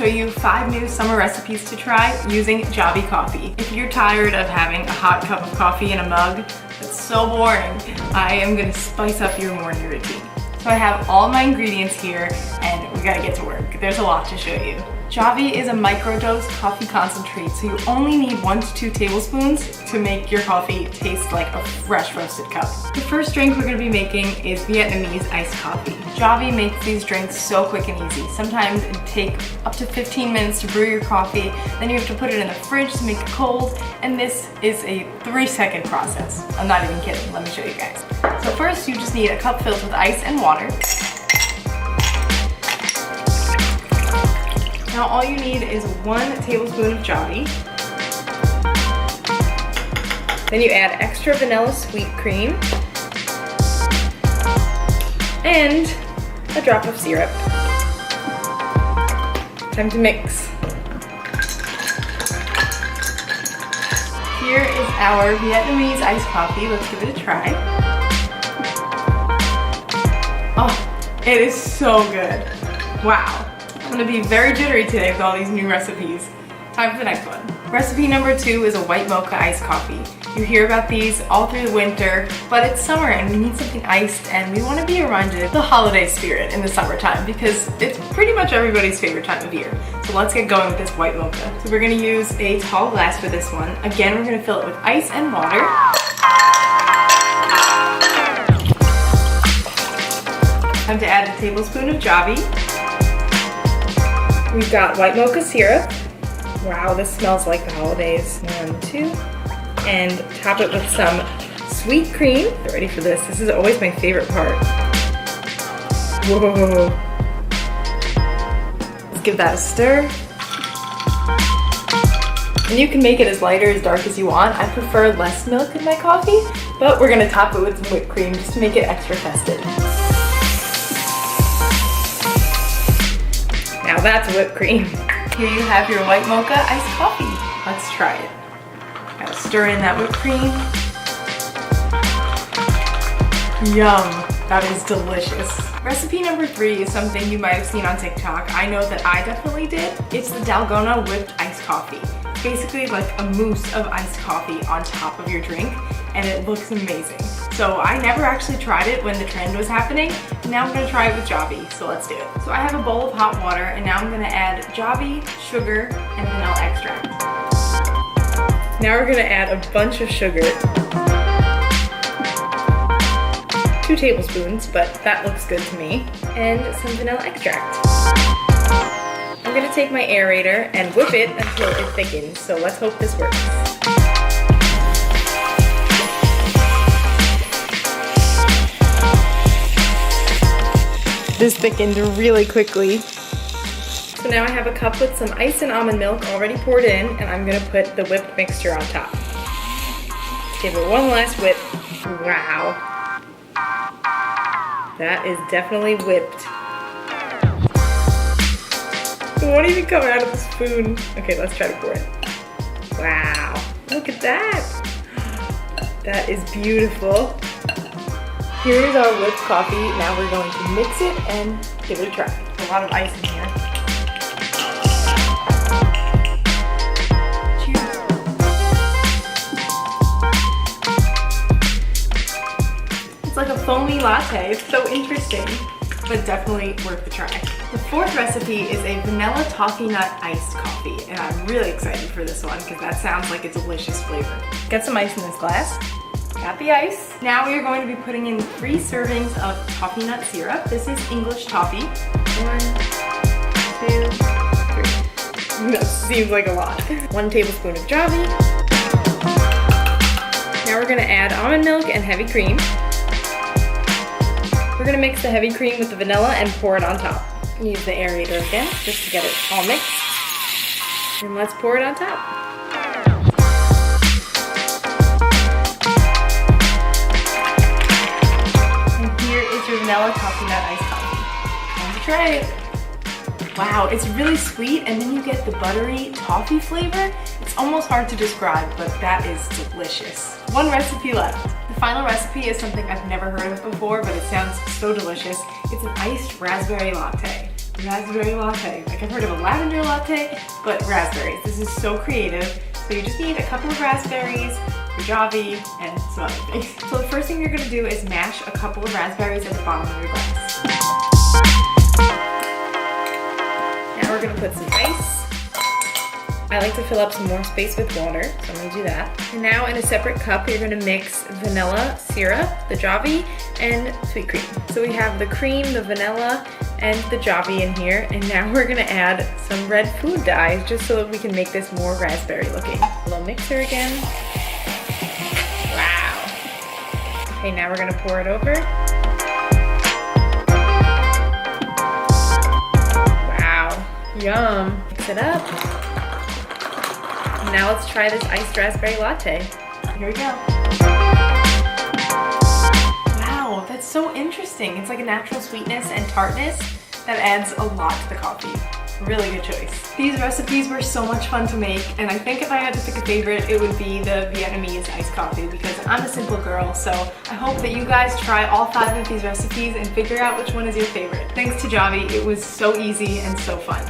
show you 5 new summer recipes to try using Javy Coffee. If you're tired of having a hot cup of coffee in a mug, that's so boring, I am gonna spice up your morning routine. So I have all my ingredients here and we gotta get to work. There's a lot to show you. Javy is a microdose coffee concentrate, so you only need 1 to 2 tablespoons to make your coffee taste like a fresh roasted cup. The first drink we're gonna be making is Vietnamese iced coffee. Javy makes these drinks so quick and easy. Sometimes it takes up to 15 minutes to brew your coffee, then you have to put it in the fridge to make it cold, and this is a 3-second process. I'm not even kidding, let me show you guys. So first you just need a cup filled with ice and water. Now all you need is 1 tablespoon of Javy. Then you add extra vanilla sweet cream and a drop of syrup. Time to mix. Here is our Vietnamese iced coffee. Let's give it a try. Oh, it is so good. Wow. I'm gonna be very jittery today with all these new recipes. Time for the next one. Recipe number 2 is a white mocha iced coffee. You hear about these all through the winter, but it's summer and we need something iced, and we want to be reminded of the holiday spirit in the summertime because it's pretty much everybody's favorite time of year. So let's get going with this white mocha. So we're gonna use a tall glass for this one. Again, we're gonna fill it with ice and water. Time to add a tablespoon of Javy. We've got white mocha syrup. Wow, this smells like the holidays. 1, 2. And top it with some sweet cream. Get ready for this. This is always my favorite part. Whoa. Let's give that a stir. And you can make it as light or as dark as you want. I prefer less milk in my coffee, but we're gonna top it with some whipped cream just to make it extra festive. Now that's whipped cream. Here you have your white mocha iced coffee. Let's try it. Gotta stir in that whipped cream. Yum, that is delicious. Recipe number 3 is something you might have seen on TikTok. I know that I definitely did. It's the Dalgona whipped iced coffee. It's basically like a mousse of iced coffee on top of your drink, and it looks amazing. So I never actually tried it when the trend was happening. Now I'm gonna try it with Javy, so let's do it. So I have a bowl of hot water, and now I'm gonna add Javy, sugar, and vanilla extract. Now we're gonna add a bunch of sugar. 2 tablespoons, but that looks good to me. And some vanilla extract. I'm gonna take my aerator and whip it until it thickens, so let's hope this works. This thickened really quickly. So now I have a cup with some ice and almond milk already poured in, and I'm gonna put the whipped mixture on top. Give it one last whip. Wow. That is definitely whipped. It won't even come out of the spoon. Okay, let's try to pour it. Wow, look at that. That is beautiful. Here is our whipped coffee. Now we're going to mix it and give it a try. There's a lot of ice in here. Cheers. It's like a foamy latte. It's so interesting, but definitely worth the try. The 4th recipe is a vanilla toffee nut iced coffee, and I'm really excited for this one because that sounds like a delicious flavor. Get some ice in this glass. Got the ice. Now we are going to be putting in 3 servings of toffee nut syrup. This is English toffee. 1, 2, 3. That seems like a lot. 1 tablespoon of Javy. Now we're gonna add almond milk and heavy cream. We're gonna mix the heavy cream with the vanilla and pour it on top. Use the aerator again, just to get it all mixed. And let's pour it on top. Your vanilla toffee nut iced coffee. Time to try it. Wow, it's really sweet, and then you get the buttery toffee flavor. It's almost hard to describe, but that is delicious. 1 recipe left. The final recipe is something I've never heard of before, but it sounds so delicious. It's an iced raspberry latte. raspberry latte. Like, I've heard of a lavender latte, but raspberries. This is so creative. So you just need a couple of raspberries, your Javy, and some other things. So the first thing you're gonna do is mash a couple of raspberries at the bottom of your glass. Now we're gonna put some ice. I like to fill up some more space with water, so I'm gonna do that. And now in a separate cup, you're gonna mix vanilla syrup, the Javy, and sweet cream. So we have the cream, the vanilla, and the Javy in here. And now we're gonna add some red food dyes just so that we can make this more raspberry looking. A little mixer again. Wow. Okay, now we're gonna pour it over. Wow, yum. Mix it up. Now let's try this iced raspberry latte. Here we go. Wow, that's so interesting. It's like a natural sweetness and tartness that adds a lot to the coffee. Really good choice. These recipes were so much fun to make, and I think if I had to pick a favorite, it would be the Vietnamese iced coffee because I'm a simple girl, so I hope that you guys try all 5 of these recipes and figure out which one is your favorite. Thanks to Javy, it was so easy and so fun.